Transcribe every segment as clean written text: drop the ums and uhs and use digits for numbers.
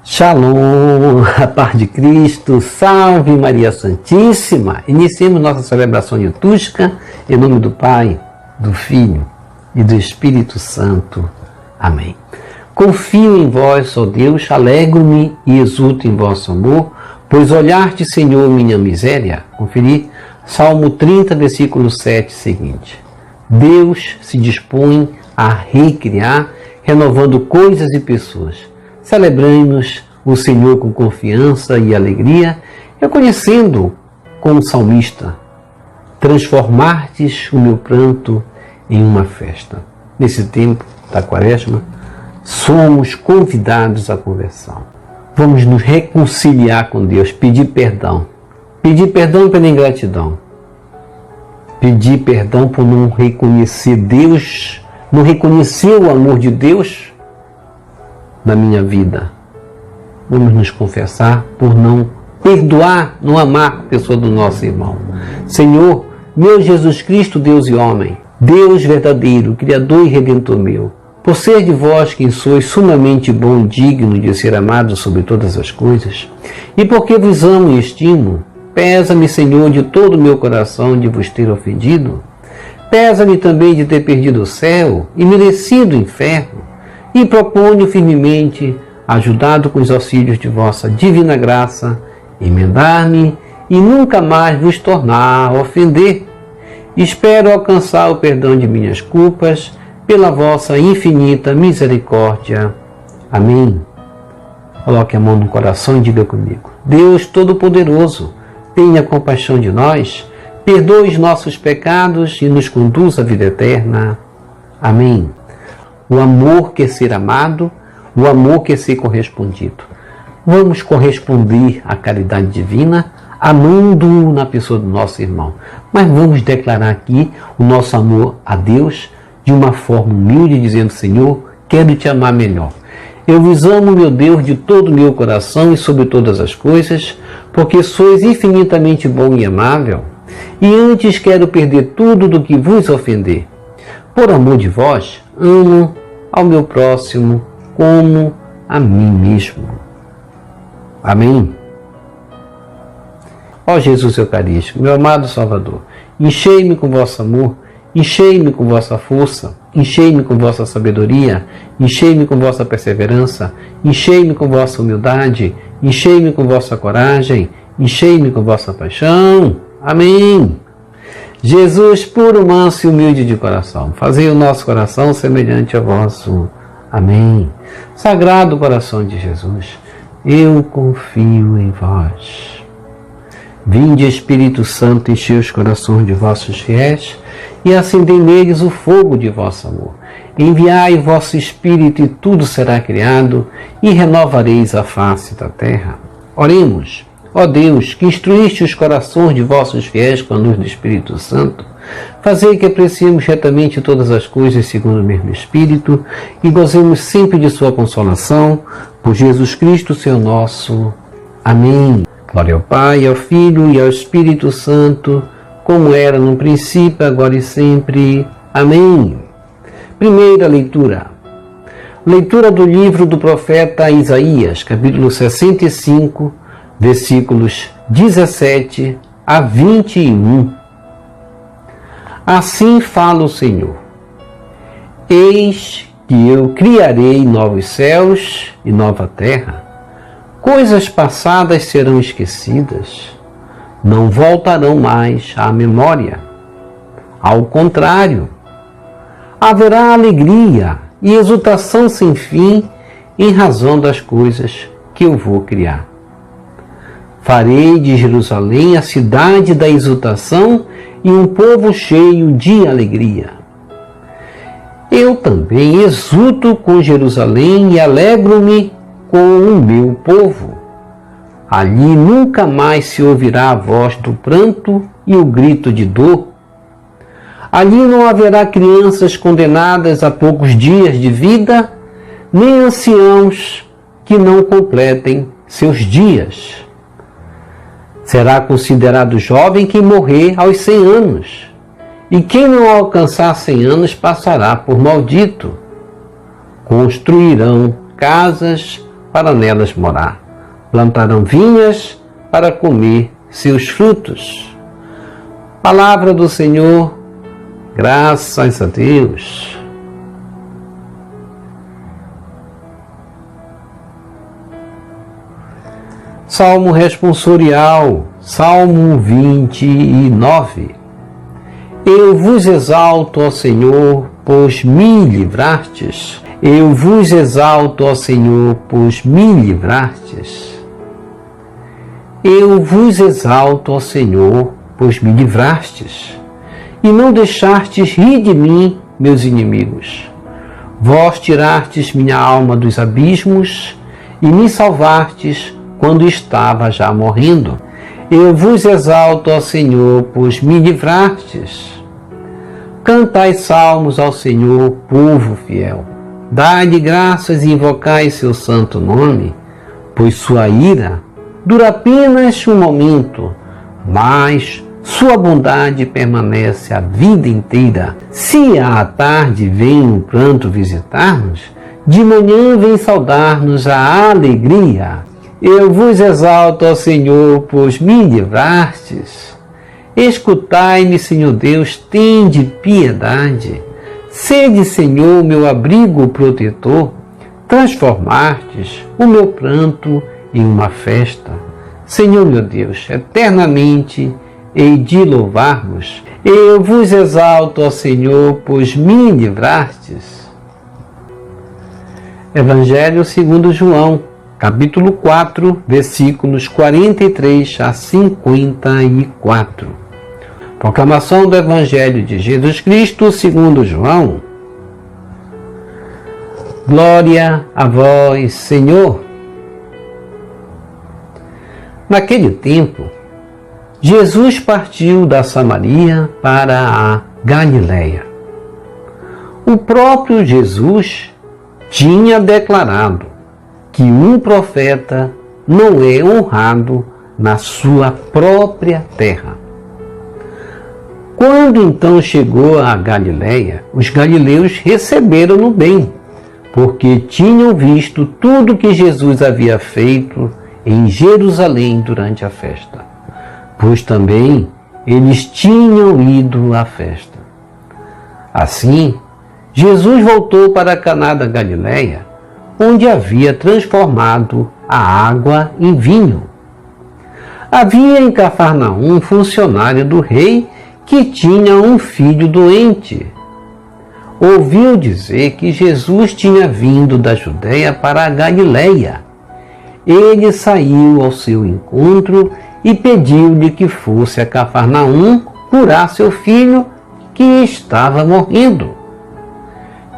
Shalom, a paz de Cristo, salve Maria Santíssima. Iniciemos nossa celebração litúrgica em nome do Pai, do Filho e do Espírito Santo. Amém. Confio em vós, ó Deus, alegro-me e exulto em vosso amor, pois olhaste, Senhor, minha miséria. Conferir Salmo 30, versículo 7 seguinte. Deus se dispõe a recriar, renovando coisas e pessoas. Celebremos o Senhor com confiança e alegria, reconhecendo, como o salmista, transformastes o meu pranto em uma festa. Nesse tempo da Quaresma, somos convidados à conversão. Vamos nos reconciliar com Deus, pedir perdão pela ingratidão, pedir perdão por não reconhecer Deus, não reconhecer o amor de Deus na minha vida. Vamos nos confessar por não perdoar, não amar a pessoa do nosso irmão. Senhor, meu Jesus Cristo, Deus e homem, Deus verdadeiro, Criador e Redentor meu, por ser de vós quem sois sumamente bom e digno de ser amado sobre todas as coisas, e porque vos amo e estimo, pesa-me, Senhor, de todo o meu coração de vos ter ofendido, pesa-me também de ter perdido o céu e merecido o inferno, e proponho firmemente, ajudado com os auxílios de vossa divina graça, emendar-me e nunca mais vos tornar a ofender. Espero alcançar o perdão de minhas culpas pela vossa infinita misericórdia. Amém. Coloque a mão no coração e diga comigo: Deus Todo-Poderoso, tenha compaixão de nós, perdoe os nossos pecados e nos conduz à vida eterna. Amém. O amor quer ser amado, o amor quer ser correspondido. Vamos corresponder à caridade divina, amando-o na pessoa do nosso irmão. Mas vamos declarar aqui o nosso amor a Deus de uma forma humilde, dizendo: Senhor, quero te amar melhor. Eu vos amo, meu Deus, de todo o meu coração e sobre todas as coisas, porque sois infinitamente bom e amável, e antes quero perder tudo do que vos ofender. Por amor de vós, amo ao meu próximo como a mim mesmo. Amém? Ó Jesus Eucarístico, meu amado Salvador, enchei-me com vosso amor, enchei-me com vossa força, enchei-me com vossa sabedoria, enchei-me com vossa perseverança, enchei-me com vossa humildade, enchei-me com vossa coragem, enchei-me com vossa paixão. Amém. Jesus, puro, manso e humilde de coração, fazei o nosso coração semelhante ao vosso. Amém. Sagrado coração de Jesus, eu confio em vós. Vinde, Espírito Santo, enchei os corações de vossos fiéis e acendei neles o fogo de vosso amor. Enviai vosso Espírito e tudo será criado e renovareis a face da terra. Oremos. Ó Deus, que instruíste os corações de vossos fiéis com a luz do Espírito Santo, fazei que apreciemos retamente todas as coisas segundo o mesmo Espírito e gozemos sempre de sua consolação, por Jesus Cristo, Senhor nosso. Amém. Glória ao Pai, ao Filho e ao Espírito Santo, como era no princípio, agora e sempre. Amém. Primeira leitura. Leitura do livro do profeta Isaías, capítulo 65, versículos 17 a 21. Assim fala o Senhor: Eis que eu criarei novos céus e nova terra. Coisas passadas serão esquecidas, não voltarão mais à memória. Ao contrário, haverá alegria e exultação sem fim em razão das coisas que eu vou criar. Farei de Jerusalém a cidade da exultação e um povo cheio de alegria. Eu também exulto com Jerusalém e alegro-me com o meu povo. Ali nunca mais se ouvirá a voz do pranto e o grito de dor. Ali não haverá crianças condenadas a poucos dias de vida, nem anciãos que não completem seus dias. Será considerado jovem quem morrer aos 100 anos, e quem não alcançar 100 anos passará por maldito. Construirão casas para nelas morar. Plantarão vinhas para comer seus frutos. Palavra do Senhor, graças a Deus. Salmo responsorial, Salmo 29. Eu vos exalto, ó Senhor, pois me livrastes. Eu vos exalto, ó Senhor, pois me livrastes. Eu vos exalto, ó Senhor, pois me livrastes, e não deixastes rir de mim, meus inimigos. Vós tirastes minha alma dos abismos e me salvastes quando estava já morrendo. Eu vos exalto, ó Senhor, pois me livrastes. Cantai salmos ao Senhor, povo fiel. Dai-lhe graças e invocai seu santo nome, pois sua ira dura apenas um momento, mas sua bondade permanece a vida inteira. Se à tarde vem um pranto visitar-nos, de manhã vem saudar-nos a alegria. Eu vos exalto, ó Senhor, pois me livrastes. Escutai-me, Senhor Deus, tende piedade. Sede, Senhor, meu abrigo protetor. Transformastes o meu pranto em uma festa. Senhor, meu Deus, eternamente hei de louvar-vos. Eu vos exalto, ó Senhor, pois me livrastes. Evangelho segundo João, capítulo 4, versículos 43 a 54. Proclamação do Evangelho de Jesus Cristo segundo João. Glória a vós, Senhor. Naquele tempo, Jesus partiu da Samaria para a Galiléia. O próprio Jesus tinha declarado que um profeta não é honrado na sua própria terra. Quando então chegou a Galiléia, os galileus receberam-no bem, porque tinham visto tudo que Jesus havia feito em Jerusalém durante a festa, pois também eles tinham ido à festa. Assim, Jesus voltou para Caná da Galiléia, onde havia transformado a água em vinho. Havia em Cafarnaum um funcionário do rei que tinha um filho doente. Ouviu dizer que Jesus tinha vindo da Judéia para a Galiléia. Ele saiu ao seu encontro e pediu-lhe que fosse a Cafarnaum curar seu filho, que estava morrendo.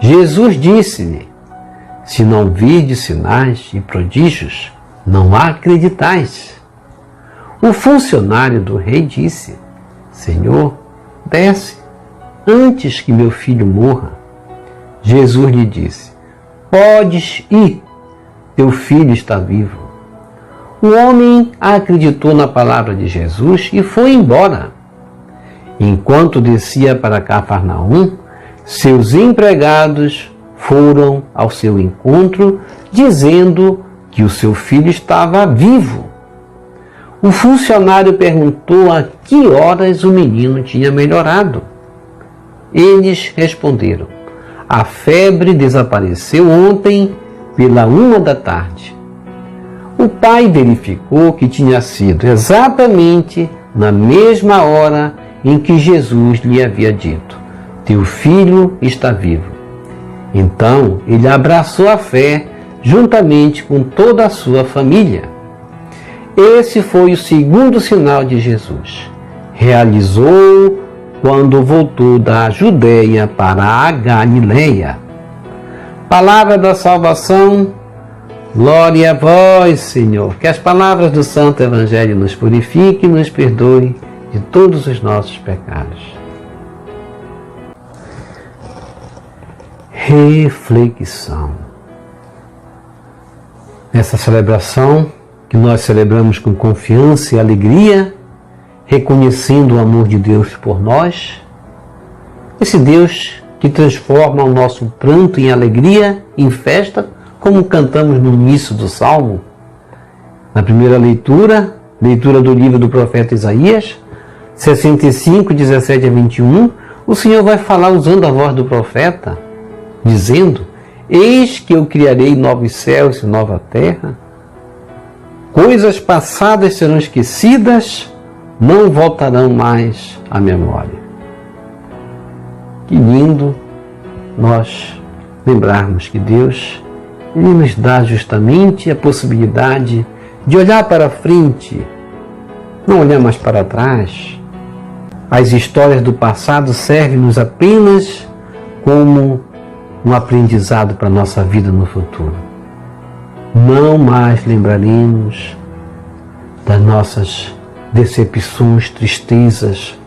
Jesus disse-lhe: se não virdes sinais e prodígios, não acreditais. O funcionário do rei disse: Senhor, desce, antes que meu filho morra. Jesus lhe disse: podes ir, teu filho está vivo. O homem acreditou na palavra de Jesus e foi embora. Enquanto descia para Cafarnaum, seus empregados foram ao seu encontro, dizendo que o seu filho estava vivo. O funcionário perguntou a que horas o menino tinha melhorado. Eles responderam: a febre desapareceu ontem pela 1h. O pai verificou que tinha sido exatamente na mesma hora em que Jesus lhe havia dito: teu filho está vivo. Então ele abraçou a fé juntamente com toda a sua família. Esse foi o segundo sinal de Jesus. Realizou quando voltou da Judéia para a Galiléia. Palavra da salvação, glória a vós, Senhor. Que as palavras do Santo Evangelho nos purifiquem e nos perdoe de todos os nossos pecados. Reflexão. Nessa celebração, que nós celebramos com confiança e alegria, reconhecendo o amor de Deus por nós, esse Deus que transforma o nosso pranto em alegria, em festa, como cantamos no início do Salmo, na primeira leitura do livro do profeta Isaías, 65, 17 a 21, o Senhor vai falar usando a voz do profeta, dizendo: eis que eu criarei novos céus e nova terra, coisas passadas serão esquecidas, não voltarão mais à memória. Que lindo nós lembrarmos que Deus, Ele nos dá justamente a possibilidade de olhar para frente, não olhar mais para trás. As histórias do passado servem-nos apenas como um aprendizado para a nossa vida no futuro. Não mais lembraremos das nossas decepções, tristezas,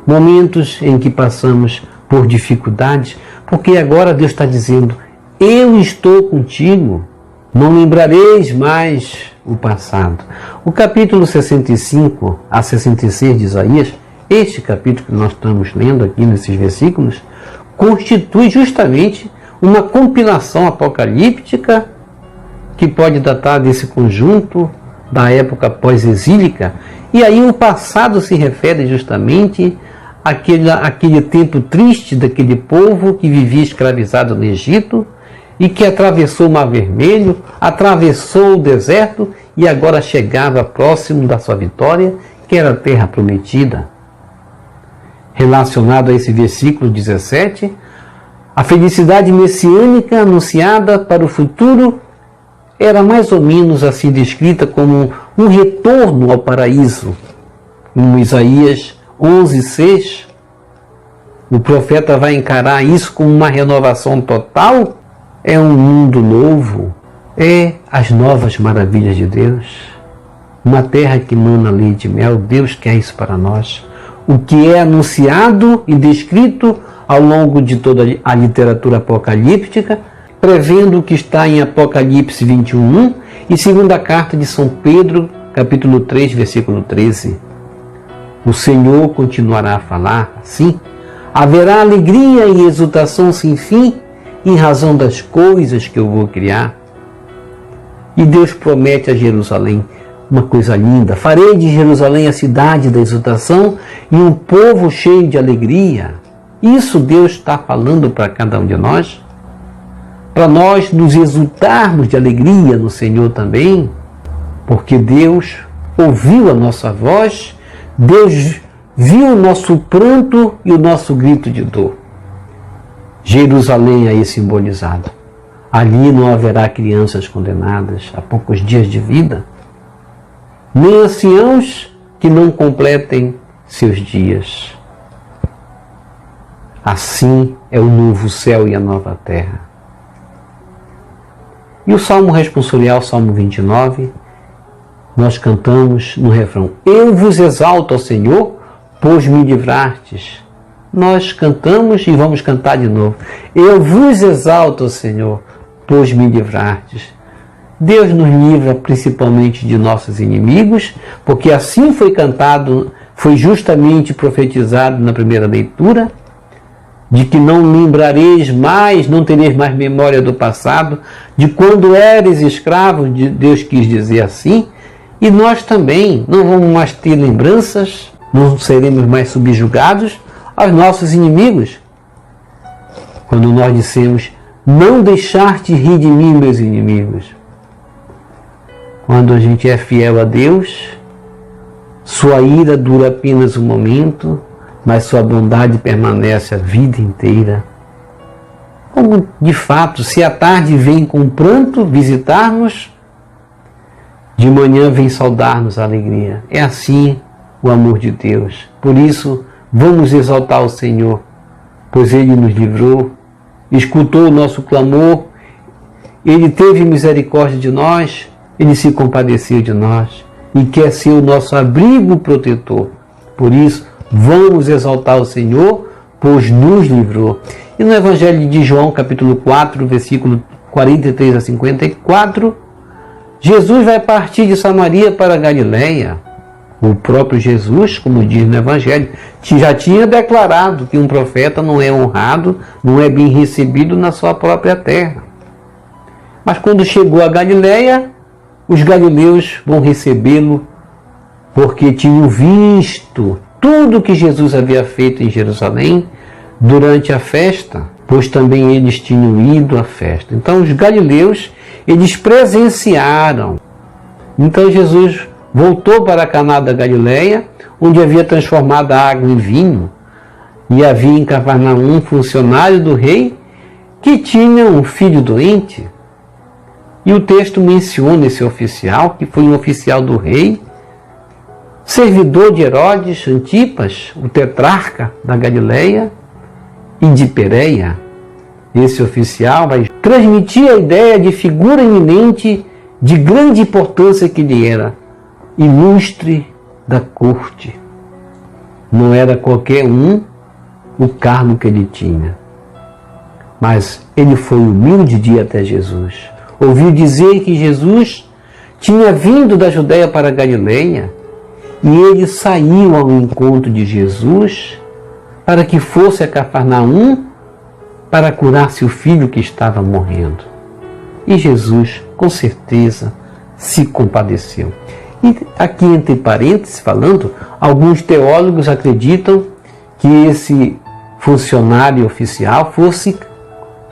momentos em que passamos por dificuldades, porque agora Deus está dizendo: eu estou contigo, não lembrareis mais o passado. O capítulo 65 a 66 de Isaías, este capítulo que nós estamos lendo aqui nesses versículos, constitui justamente uma compilação apocalíptica que pode datar desse conjunto da época pós-exílica. E aí o passado se refere justamente àquele tempo triste daquele povo que vivia escravizado no Egito e que atravessou o Mar Vermelho, atravessou o deserto e agora chegava próximo da sua vitória, que era a terra prometida. Relacionado a esse versículo 17, a felicidade messiânica anunciada para o futuro era mais ou menos assim descrita como um retorno ao paraíso. Em Isaías 11:6, o profeta vai encarar isso como uma renovação total. É um mundo novo, é as novas maravilhas de Deus, uma terra que mana leite e mel. Deus quer isso para nós. O que é anunciado e descrito ao longo de toda a literatura apocalíptica, prevendo o que está em Apocalipse 21 e segunda carta de São Pedro, capítulo 3, versículo 13. O Senhor continuará a falar assim: haverá alegria e exultação sem fim em razão das coisas que eu vou criar. E Deus promete a Jerusalém uma coisa linda: farei de Jerusalém a cidade da exultação e um povo cheio de alegria. Isso Deus está falando para cada um de nós, para nós nos exultarmos de alegria no Senhor também, porque Deus ouviu a nossa voz, Deus viu o nosso pranto e o nosso grito de dor. Jerusalém aí simbolizado. Ali não haverá crianças condenadas a poucos dias de vida, nem anciãos que não completem seus dias. Assim é o novo céu e a nova terra. E o Salmo responsorial, Salmo 29, nós cantamos no refrão: eu vos exalto, ó Senhor, pois me livrastes. Nós cantamos e vamos cantar de novo: eu vos exalto, ó Senhor, pois me livrastes. Deus nos livra principalmente de nossos inimigos, porque assim foi cantado, foi justamente profetizado na primeira leitura, de que não lembrareis mais, não tereis mais memória do passado, de quando eres escravo, Deus quis dizer assim, e nós também não vamos mais ter lembranças, não seremos mais subjugados aos nossos inimigos. Quando nós dissemos: não deixar-te rir de mim, meus inimigos. Quando a gente é fiel a Deus, sua ira dura apenas um momento, mas sua bondade permanece a vida inteira. Como, de fato, se à tarde vem com pranto visitar-nos, de manhã vem saudar-nos a alegria. É assim o amor de Deus. Por isso, vamos exaltar o Senhor, pois Ele nos livrou, escutou o nosso clamor, Ele teve misericórdia de nós, Ele se compadeceu de nós e quer ser o nosso abrigo protetor. Por isso, vamos exaltar o Senhor, pois nos livrou. E no Evangelho de João, capítulo 4, versículo 43 a 54, Jesus vai partir de Samaria para a Galileia. O próprio Jesus, como diz no Evangelho, já tinha declarado que um profeta não é honrado, não é bem recebido na sua própria terra. Mas quando chegou a Galileia, os galileus vão recebê-lo porque tinham visto tudo que Jesus havia feito em Jerusalém durante a festa, pois também eles tinham ido à festa. Então os galileus, eles presenciaram. Então Jesus voltou para Caná da Galileia, onde havia transformado a água em vinho, e havia em Cafarnaum um funcionário do rei que tinha um filho doente. E o texto menciona esse oficial, que foi um oficial do rei, servidor de Herodes Antipas, o tetrarca da Galileia e de Pérea. Esse oficial vai transmitir a ideia de figura eminente de grande importância que ele era, ilustre da corte. Não era qualquer um o cargo que ele tinha, mas ele foi humilde de ir até Jesus. Ouviu dizer que Jesus tinha vindo da Judéia para a Galileia e ele saiu ao encontro de Jesus para que fosse a Cafarnaum para curar seu filho que estava morrendo. E Jesus, com certeza, se compadeceu. E aqui, entre parênteses, falando, alguns teólogos acreditam que esse funcionário oficial fosse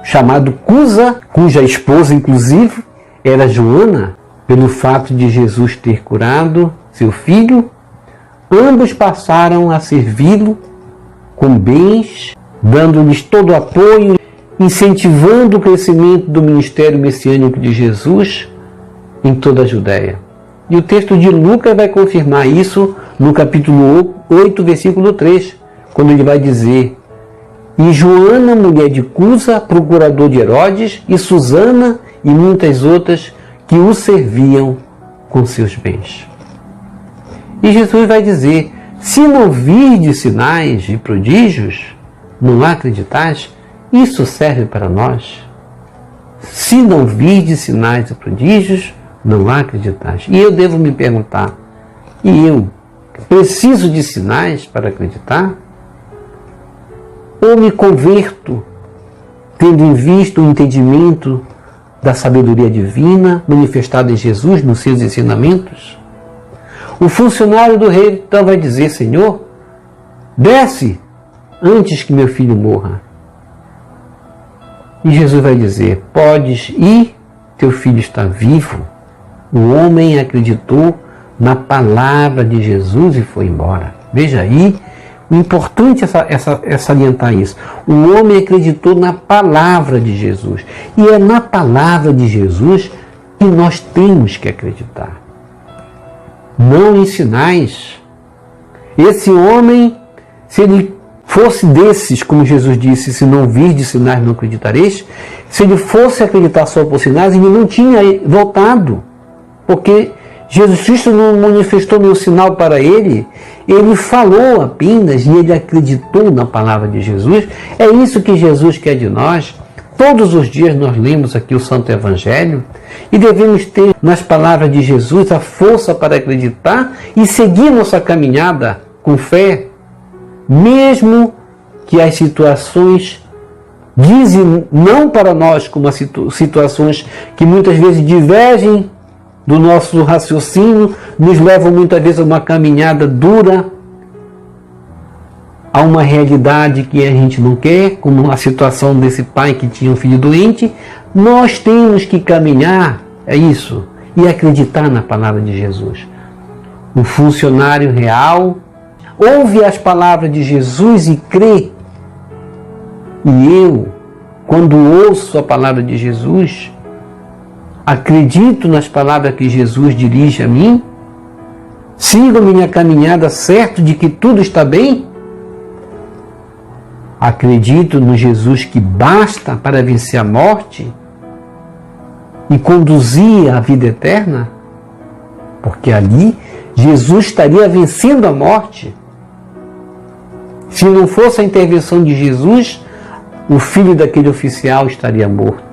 chamado Cusa, cuja esposa, inclusive, era Joana, pelo fato de Jesus ter curado seu filho. Ambos passaram a servi-lo com bens, dando-lhes todo o apoio, incentivando o crescimento do ministério messiânico de Jesus em toda a Judéia. E o texto de Lucas vai confirmar isso no capítulo 8, versículo 3, quando ele vai dizer: e Joana, mulher de Cusa, procurador de Herodes, e Susana e muitas outras que o serviam com seus bens. E Jesus vai dizer: se não virdes sinais e prodígios, não acreditais. Isso serve para nós. Se não virdes sinais e prodígios, não acreditais. E eu devo me perguntar: e eu preciso de sinais para acreditar? Ou me converto tendo em vista o entendimento da sabedoria divina manifestada em Jesus nos seus ensinamentos? O funcionário do rei então vai dizer: Senhor, desce antes que meu filho morra. E Jesus vai dizer: podes ir, teu filho está vivo. O homem acreditou na palavra de Jesus e foi embora. Veja aí, o importante é salientar isso. O homem acreditou na palavra de Jesus. E é na palavra de Jesus que nós temos que acreditar. Não em sinais. Esse homem, se ele fosse desses, como Jesus disse, se não virdes sinais não acreditareis, se ele fosse acreditar só por sinais, ele não tinha voltado. Porque Jesus Cristo não manifestou nenhum sinal para ele, ele falou apenas e ele acreditou na palavra de Jesus. É isso que Jesus quer de nós. Todos os dias nós lemos aqui o Santo Evangelho e devemos ter nas palavras de Jesus a força para acreditar e seguir nossa caminhada com fé, mesmo que as situações dizem não para nós, como as situações que muitas vezes divergem do nosso raciocínio, nos levam muitas vezes a uma caminhada dura, a uma realidade que a gente não quer, como a situação desse pai que tinha um filho doente. Nós temos que caminhar, é isso, e acreditar na palavra de Jesus. Um funcionário real ouve as palavras de Jesus e crê. E eu, quando ouço a palavra de Jesus, acredito nas palavras que Jesus dirige a mim, sigo minha caminhada certo de que tudo está bem, acredito no Jesus que basta para vencer a morte e conduzir à vida eterna, porque ali Jesus estaria vencendo a morte. Se não fosse a intervenção de Jesus, o filho daquele oficial estaria morto.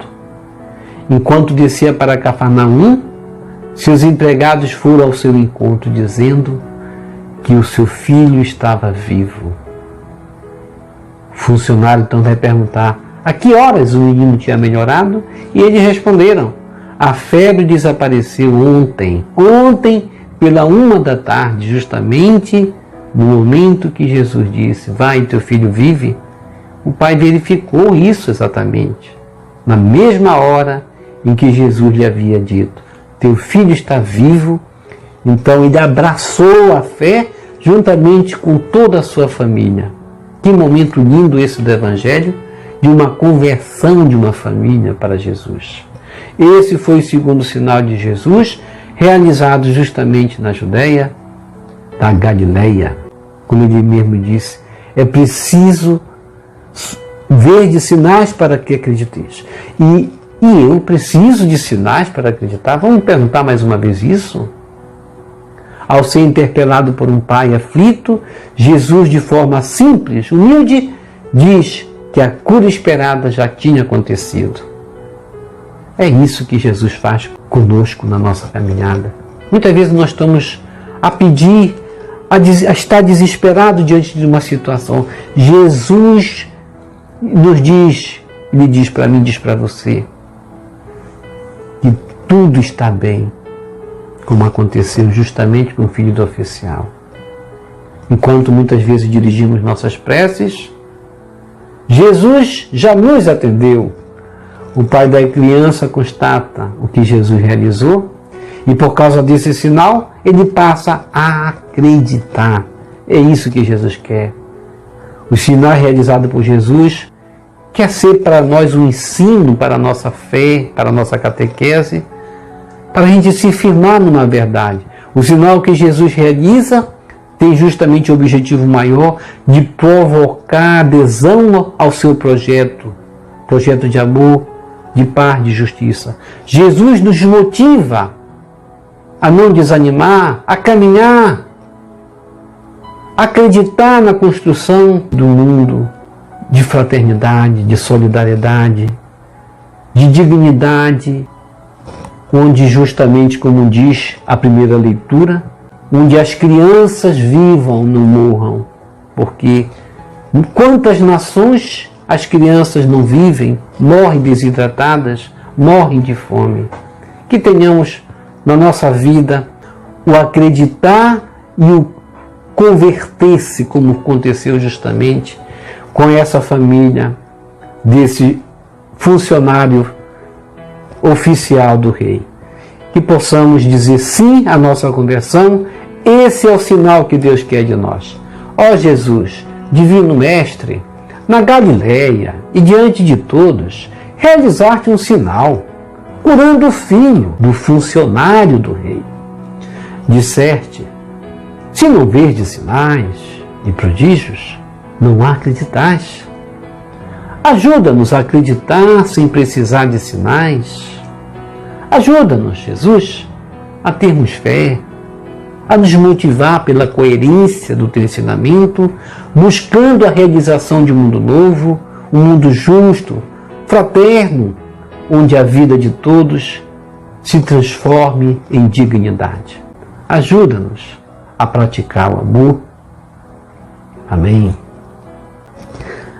Enquanto descia para Cafarnaum, seus empregados foram ao seu encontro, dizendo que o seu filho estava vivo. O funcionário então vai perguntar: a que horas o menino tinha melhorado? E eles responderam: A febre desapareceu ontem. Ontem, pela 1h, justamente no momento que Jesus disse, vai, teu filho vive, o pai verificou isso exatamente. Na mesma hora em que Jesus lhe havia dito, teu filho está vivo, então ele abraçou a fé juntamente com toda a sua família. Que momento lindo esse do Evangelho, de uma conversão de uma família para Jesus. Esse foi o segundo sinal de Jesus, realizado justamente na Judéia, da Galileia. Como ele mesmo disse, é preciso ver de sinais para que acrediteis. E eu preciso de sinais para acreditar? Vamos perguntar mais uma vez isso? Ao ser interpelado por um pai aflito, Jesus, de forma simples, humilde, diz que a cura esperada já tinha acontecido. É isso que Jesus faz conosco na nossa caminhada. Muitas vezes nós estamos a pedir, a estar desesperado diante de uma situação. Jesus nos diz, ele diz para mim, diz para você, que tudo está bem, como aconteceu justamente com o filho do oficial. Enquanto muitas vezes dirigimos nossas preces, Jesus já nos atendeu. O pai da criança constata o que Jesus realizou e por causa desse sinal, ele passa a acreditar. É isso que Jesus quer. O sinal realizado por Jesus quer ser para nós um ensino para a nossa fé, para a nossa catequese, para a gente se firmar numa verdade. O sinal que Jesus realiza tem justamente o objetivo maior de provocar adesão ao seu projeto de amor, de paz, de justiça. Jesus nos motiva a não desanimar, a caminhar, a acreditar na construção do mundo de fraternidade, de solidariedade, de dignidade, onde justamente, como diz a primeira leitura, onde as crianças vivam, não morram, porque em quantas nações as crianças não vivem, morrem desidratadas, morrem de fome. Que tenhamos na nossa vida o acreditar e o converter-se, como aconteceu justamente com essa família desse funcionário oficial do rei. Que possamos dizer sim à nossa conversão. Esse é o sinal que Deus quer de nós. Ó Jesus, Divino Mestre, na Galileia e diante de todos, realizaste um sinal, curando o filho do funcionário do rei. Disserte, se não verdes sinais e prodígios, não acreditais. Ajuda-nos a acreditar sem precisar de sinais. Ajuda-nos, Jesus, a termos fé, a nos motivar pela coerência do teu ensinamento, buscando a realização de um mundo novo, um mundo justo, fraterno, onde a vida de todos se transforme em dignidade. Ajuda-nos a praticar o amor. Amém.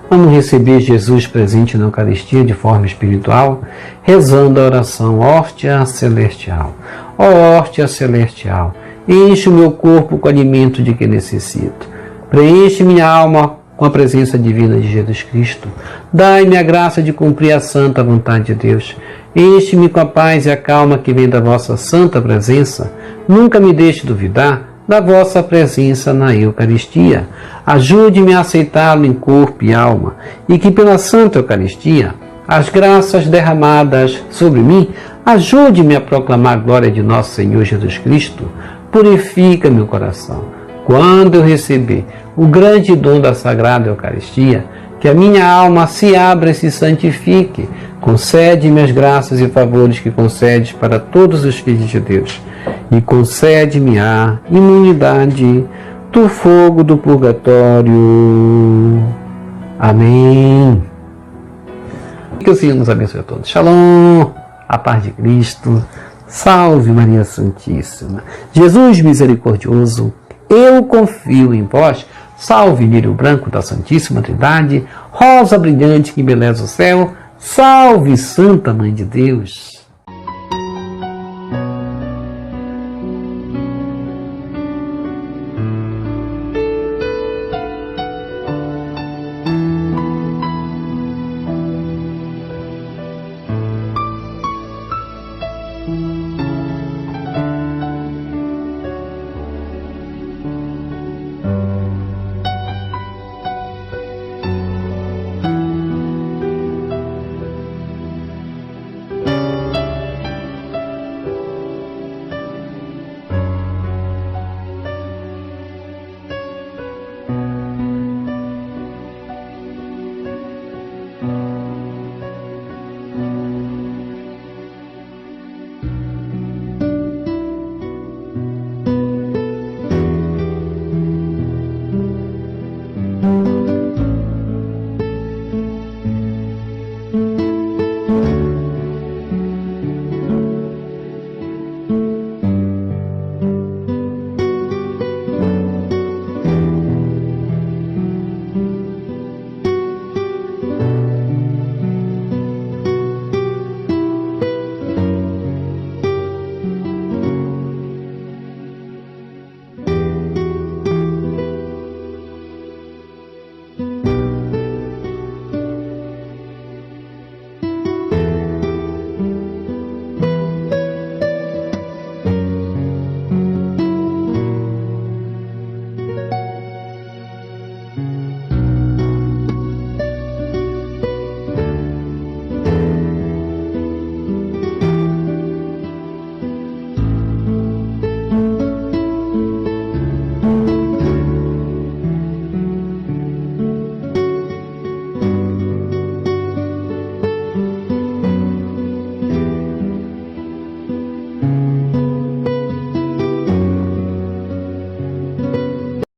Vamos receber Jesus presente na Eucaristia de forma espiritual, rezando a oração Hóstia Celestial. Ó Hóstia Celestial, enche o meu corpo com o alimento de que necessito. Preenche minha alma com a presença divina de Jesus Cristo. Dai-me a graça de cumprir a santa vontade de Deus. Enche-me com a paz e a calma que vem da vossa santa presença. Nunca me deixe duvidar da vossa presença na Eucaristia. Ajude-me a aceitá-lo em corpo e alma, e que pela Santa Eucaristia, as graças derramadas sobre mim, ajude-me a proclamar a glória de nosso Senhor Jesus Cristo. Purifica meu coração. Quando eu receber o grande dom da Sagrada Eucaristia, que a minha alma se abra e se santifique. Concede-me as graças e favores que concedes para todos os filhos de Deus, e concede-me a imunidade do fogo do purgatório. Amém. Que o Senhor nos abençoe a todos. Shalom, a paz de Cristo. Salve Maria Santíssima. Jesus misericordioso, eu confio em vós. Salve lírio branco da Santíssima Trindade, rosa brilhante que embeleza o céu. Salve Santa Mãe de Deus.